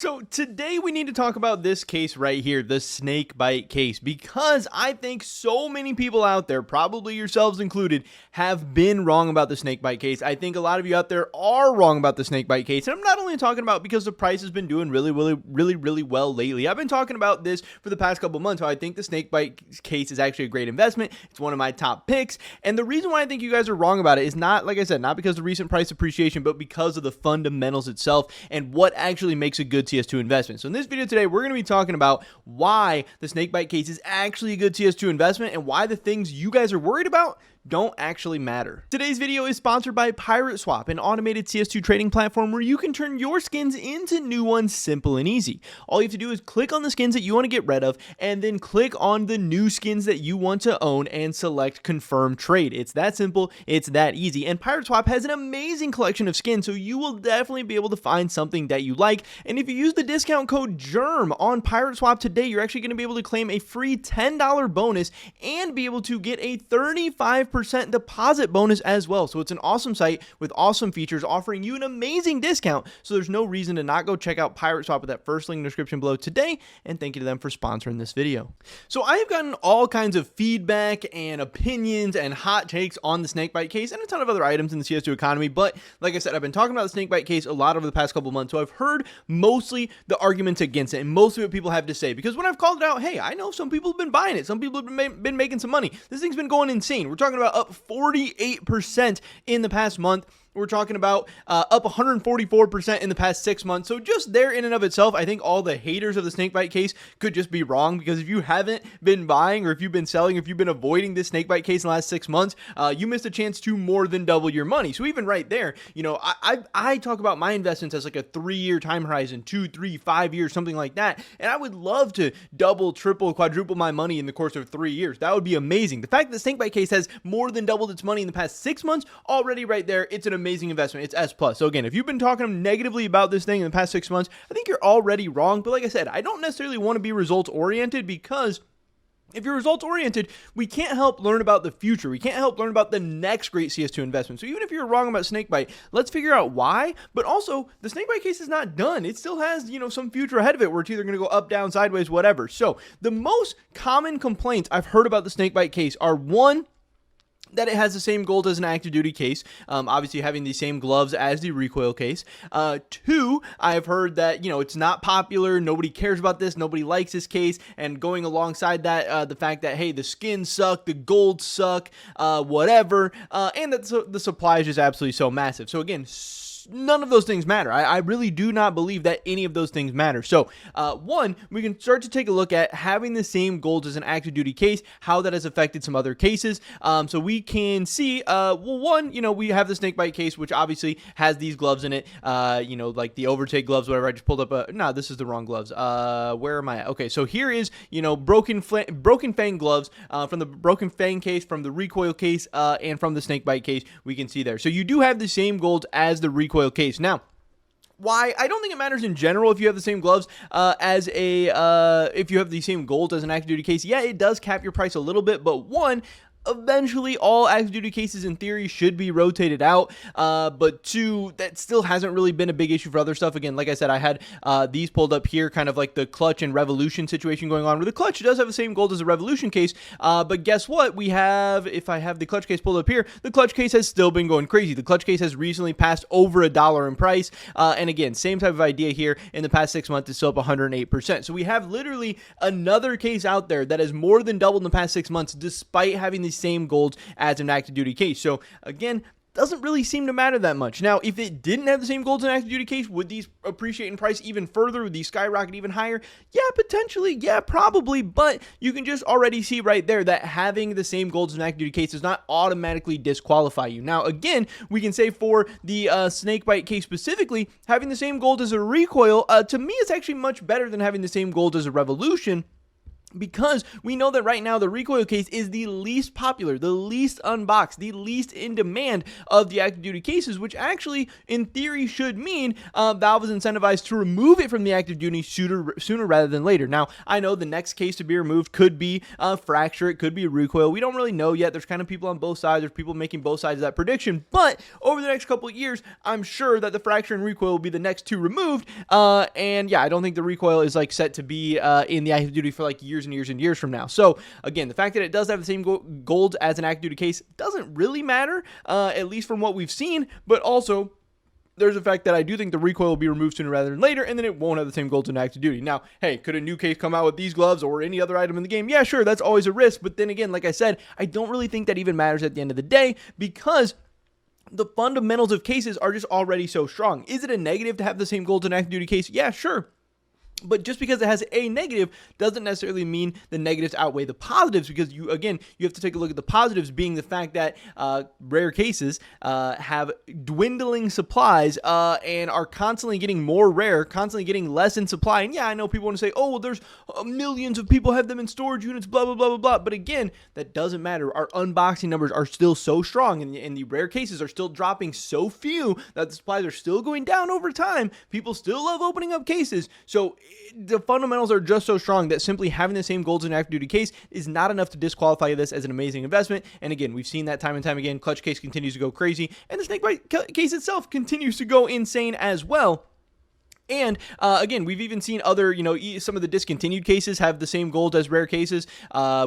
So today we need to talk about this case right here, the snake bite case, because I think so many people out there, probably yourselves included, have been wrong about the snake bite case. I think a lot of you out there are wrong about the snake bite case. And I'm not only talking about because the price has been doing really well lately. I've been talking about this for the past couple months, how I think the snake bite case is actually a great investment. It's one of my top picks. And the reason why I think you guys are wrong about it is not, like I said, not because of recent price appreciation, but because of the fundamentals itself and what actually makes a good CS2 investment. So in this video today, we're going to be talking about why the snakebite case is actually a good CS2 investment and why the things you guys are worried about don't actually matter. Today's video is sponsored by Pirate Swap, an automated CS2 trading platform where you can turn your skins into new ones simple and easy. All you have to do is click on the skins that you want to get rid of and then click on the new skins that you want to own and select confirm trade. It's that simple, it's that easy. And Pirate Swap has an amazing collection of skins, so you will definitely be able to find something that you like. And if you use the discount code GERM on Pirate Swap today, you're actually going to be able to claim a free $10 bonus and be able to get a 35% deposit bonus as well. So it's an awesome site with awesome features offering you an amazing discount. So there's no reason to not go check out Pirate Swap with that first link in the description below today. And thank you to them for sponsoring this video. So I have gotten all kinds of feedback and opinions and hot takes on the snakebite case and a ton of other items in the CS2 economy. But like I said, I've been talking about the snakebite case a lot over the past couple months. So I've heard mostly the arguments against it and mostly what people have to say. Because when I've called it out, hey, I know some people have been buying it. Some people have been making some money. This thing's been going insane. We're talking about up 48% in the past month. We're talking about up 144% in the past 6 months. So just there in and of itself, I think all the haters of the snakebite case could just be wrong, because if you haven't been buying, or if you've been selling, if you've been avoiding this snakebite case in the last 6 months, you missed a chance to more than double your money. So even right there, you know, I talk about my investments as like a 3-year time horizon, 2, 3, 5 years, something like that. And I would love to double, triple, quadruple my money in the course of 3 years. That would be amazing. The fact that the snakebite case has more than doubled its money in the past 6 months, already right there, it's an amazing investment. It's S+. So again, if you've been talking negatively about this thing in the past 6 months, I think you're already wrong. But like I said, I don't necessarily want to be results oriented, because if you're results oriented, we can't help learn about the future. We can't help learn about the next great CS2 investment. So even if you're wrong about snakebite, let's figure out why. But also, the snakebite case is not done. It still has, you know, some future ahead of it where it's either going to go up, down, sideways, whatever. So the most common complaints I've heard about the snakebite case are, one, that it has the same gold as an active duty case, obviously having the same gloves as the recoil case. 2, I've heard that, you know, it's not popular, nobody cares about this, nobody likes this case, and going alongside that, the fact that, hey, the skins suck, the gold suck, whatever, and that the supply is just absolutely so massive. So again, none of those things matter. I really do not believe that any of those things matter. So, one, we can start to take a look at having the same gold as an active duty case, how that has affected some other cases. So we can see, well, one, you know, we have the snakebite case, which obviously has these gloves in it, you know, like the overtake gloves, whatever. I just pulled up no, this is the wrong gloves. Where am I at? Okay, so here is, you know, broken fang gloves, from the broken fang case, from the recoil case, and from the snakebite case, we can see there. So you do have the same gold as the recoil case. Now, why? I don't think it matters in general if you have the same gloves if you have the same gold as an active duty case. Yeah, it does cap your price a little bit, but one, eventually all active duty cases in theory should be rotated out, but 2, that still hasn't really been a big issue for other stuff. Again, like I said, I had these pulled up here, kind of like the clutch and revolution situation going on, where the clutch does have the same gold as a revolution case, but guess what? We have, if I have the clutch case pulled up here, the clutch case has still been going crazy. The clutch case has recently passed over $1 in price, and again, same type of idea here. In the past 6 months, it's still up 108%. So we have literally another case out there that has more than doubled in the past 6 months, despite having the same gold as an active duty case. So again, doesn't really seem to matter that much. Now, if it didn't have the same gold as an active duty case, would these appreciate in price even further? Would these skyrocket even higher? Yeah, potentially. Yeah, probably. But you can just already see right there that having the same gold as an active duty case does not automatically disqualify you. Now, again, we can say for the snakebite case specifically, having the same gold as a recoil, to me, is actually much better than having the same gold as a revolution. because we know that right now the recoil case is the least popular, the least unboxed, the least in demand of the active duty cases, which actually in theory should mean Valve is incentivized to remove it from the active duty sooner rather than later. Now, I know the next case to be removed could be a fracture, it could be a recoil. We don't really know yet. There's kind of people on both sides. There's people making both sides of that prediction, but over the next couple of years, I'm sure that the fracture and recoil will be the next two removed. And yeah, I don't think the recoil is like set to be in the active duty for like years and years and years from now. So again, the fact that it does have the same golds as an active duty case doesn't really matter, at least from what we've seen, but also there's the fact that I do think the recoil will be removed sooner rather than later, and then it won't have the same golds in active duty. Now, hey, could a new case come out with these gloves or any other item in the game? Yeah, sure, that's always a risk, but then again, like I said, I don't really think that even matters at the end of the day, because the fundamentals of cases are just already so strong. Is it a negative to have the same golds in active duty case? Yeah, sure. But just because it has a negative doesn't necessarily mean the negatives outweigh the positives, because you have to take a look at the positives, being the fact that rare cases have dwindling supplies and are constantly getting more rare, constantly getting less in supply. And yeah, I know people want to say, oh, well, there's millions of people have them in storage units, blah, blah, blah, blah, blah. But again, that doesn't matter. Our unboxing numbers are still so strong, and the rare cases are still dropping so few that the supplies are still going down over time. People still love opening up cases. So the fundamentals are just so strong that simply having the same golds in active duty case is not enough to disqualify this as an amazing investment. And again, we've seen that time and time again. Clutch case continues to go crazy, and the snakebite case itself continues to go insane as well. And again, we've even seen other, some of the discontinued cases have the same gold as rare cases.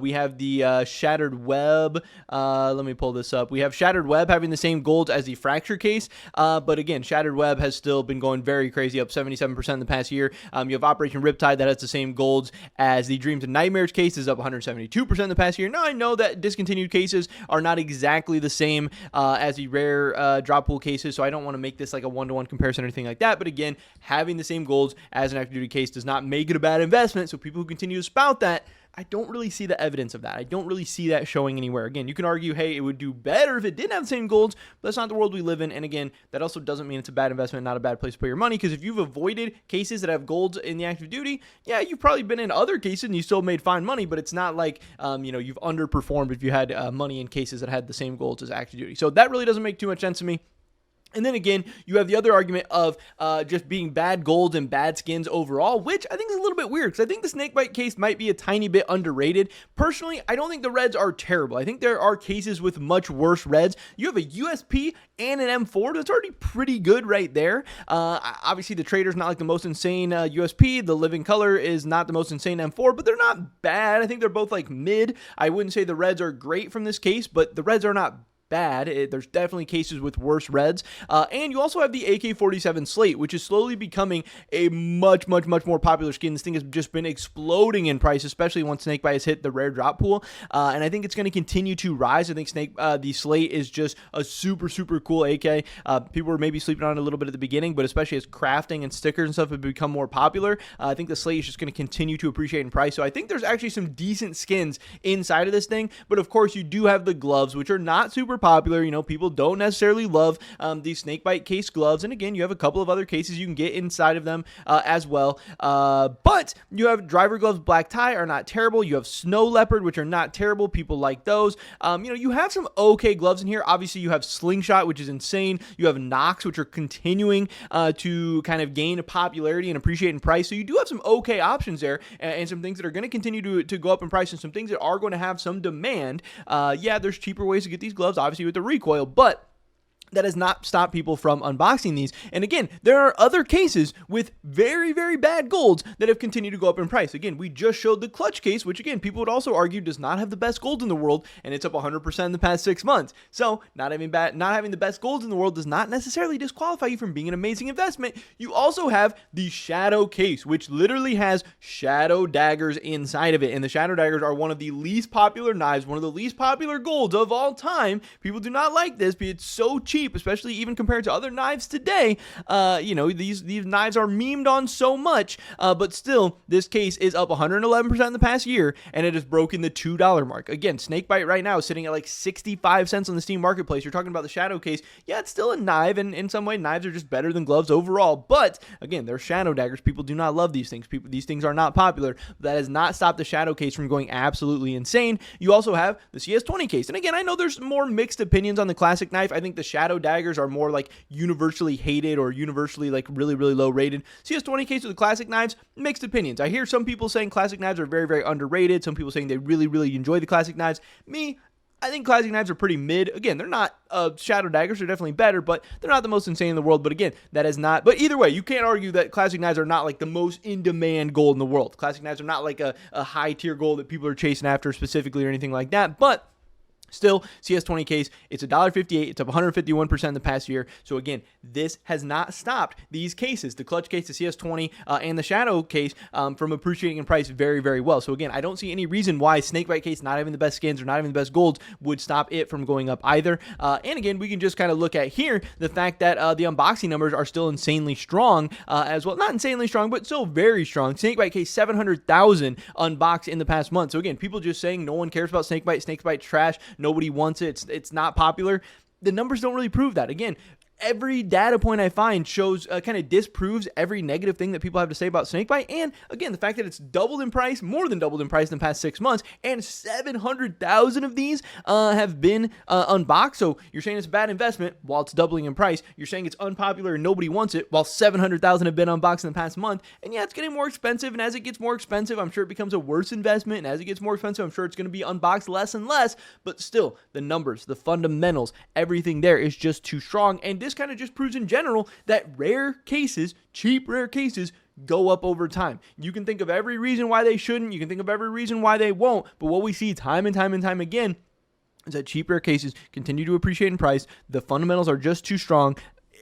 We have the Shattered Web. Let me pull this up. We have Shattered Web having the same gold as the Fracture case. But again, Shattered Web has still been going very crazy, up 77% in the past year. You have Operation Riptide that has the same golds as the Dreams and Nightmares case, is up 172% in the past year. Now, I know that discontinued cases are not exactly the same as the rare drop pool cases, so I don't want to make this like a one-to-one comparison or anything like that. But again, having the same golds as an active duty case does not make it a bad investment. So people who continue to spout that, I don't really see the evidence of that. I don't really see that showing anywhere. Again, you can argue, hey, it would do better if it didn't have the same golds, but that's not the world we live in. And again, that also doesn't mean it's a bad investment, not a bad place to put your money, because if you've avoided cases that have golds in the active duty, yeah, you've probably been in other cases and you still made fine money, but it's not like, you've underperformed if you had money in cases that had the same golds as active duty. So that really doesn't make too much sense to me. And then again, you have the other argument of just being bad golds and bad skins overall, which I think is a little bit weird, because I think the snakebite case might be a tiny bit underrated. Personally, I don't think the reds are terrible. I think there are cases with much worse reds. You have a USP and an M4. That's already pretty good right there. Obviously, the Trader's not like the most insane USP. The Living Color is not the most insane M4, but they're not bad. I think they're both like mid. I wouldn't say the reds are great from this case, but the reds are not bad. There's definitely cases with worse reds. And you also have the AK-47 Slate, which is slowly becoming a much, much, much more popular skin. This thing has just been exploding in price, especially once Snakebite has hit the rare drop pool. And I think it's going to continue to rise. I think the Slate is just a super, super cool AK. People were maybe sleeping on it a little bit at the beginning, but especially as crafting and stickers and stuff have become more popular, I think the Slate is just going to continue to appreciate in price. So I think there's actually some decent skins inside of this thing. But of course, you do have the gloves, which are not super popular. People don't necessarily love these snakebite case gloves, and again, you have a couple of other cases you can get inside of them as well. But you have driver gloves black tie are not terrible. You have snow leopard, which are not terrible. People like those. You have some okay gloves in here. Obviously, you have slingshot, which is insane. You have Nox, which are continuing to kind of gain popularity and appreciate in price. So you do have some okay options there, and some things that are going to continue to go up in price, and some things that are going to have some demand. Yeah, there's cheaper ways to get these gloves, obviously with the recoil, but that has not stopped people from unboxing these. And again, there are other cases with very, very bad golds that have continued to go up in price. Again, we just showed the clutch case, which again, people would also argue does not have the best gold in the world, and it's up 100% in the past 6 months. So not having the best golds in the world does not necessarily disqualify you from being an amazing investment. You also have the shadow case, which literally has shadow daggers inside of it. And the shadow daggers are one of the least popular knives, one of the least popular golds of all time. People do not like this, but it's so cheap cheap, especially even compared to other knives today. These knives are memed on so much, but still, this case is up 111% in the past year, and it has broken the $2 mark. Again, snakebite right now is sitting at like 65 cents on the Steam marketplace. You're talking about the shadow case. Yeah, it's still a knife, and in some way, knives are just better than gloves overall. But again, they're shadow daggers. People do not love these things. These things are not popular. That has not stopped the shadow case from going absolutely insane. You also have the CS20 case. And again, I know there's more mixed opinions on the classic knife. I think the shadow daggers are more like universally hated or universally like really, really low rated. CS20 case with the classic knives, mixed opinions. I hear some people saying classic knives are very, very underrated. Some people saying they really, really enjoy the classic knives. Me, I think classic knives are pretty mid. Again, they're not shadow daggers. They're definitely better, but they're not the most insane in the world. But again, that is not. But either way, you can't argue that classic knives are not like the most in-demand gold in the world. Classic knives are not like a high-tier gold that people are chasing after specifically or anything like that. But still, CS20 case, it's $1.58. It's up 151% in the past year. So again, this has not stopped these cases, the clutch case, the CS20, and the shadow case, from appreciating in price very, very well. So again, I don't see any reason why snakebite case, not having the best skins or not having the best golds, would stop it from going up either. And again, we can just kind of look at here the fact that the unboxing numbers are still insanely strong as well. Not insanely strong, but still very strong. Snakebite case, 700,000 unboxed in the past month. So again, people just saying no one cares about snakebite, snakebite trash, nobody wants it, it's not popular. The numbers don't really prove that. Again, every data point I find shows kind of disproves every negative thing that people have to say about snakebite. And again, the fact that it's doubled in price, more than doubled in price in the past 6 months, and 700,000 of these have been unboxed. So you're saying it's a bad investment while it's doubling in price. You're saying it's unpopular and nobody wants it while 700,000 have been unboxed in the past month. And yeah, it's getting more expensive. And as it gets more expensive, I'm sure it becomes a worse investment. And as it gets more expensive, I'm sure it's going to be unboxed less and less. But still, the numbers, the fundamentals, everything there is just too strong. And this kind of just proves in general that rare cases, cheap rare cases, go up over time. You can think of every reason why they shouldn't. You can think of every reason why they won't. But what we see time and time and time again is that cheap rare cases continue to appreciate in price. The fundamentals are just too strong.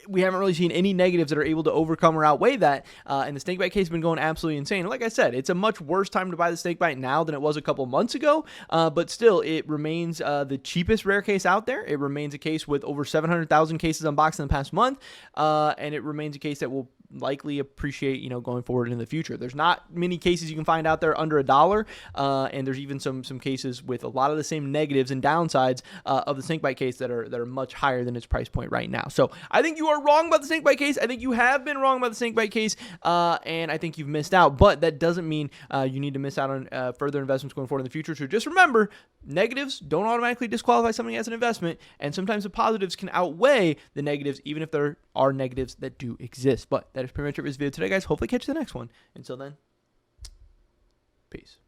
We haven't really seen any negatives that are able to overcome or outweigh that. And the snakebite case has been going absolutely insane. And like I said, it's a much worse time to buy the snakebite now than it was a couple months ago. But still, it remains the cheapest rare case out there. It remains a case with over 700,000 cases unboxed in the past month. And it remains a case that will likely appreciate, going forward in the future. There's not many cases you can find out there under $1, and there's even some cases with a lot of the same negatives and downsides of the snakebite case that are much higher than its price point right now. So I think you are wrong about the snakebite case. I think you have been wrong about the snakebite case, and I think you've missed out. But that doesn't mean you need to miss out on further investments going forward in the future. So just remember, negatives don't automatically disqualify something as an investment, and sometimes the positives can outweigh the negatives, even if there are negatives that do exist. But that is pretty much it for this video today, guys. Hopefully catch you the next one. Until then, peace.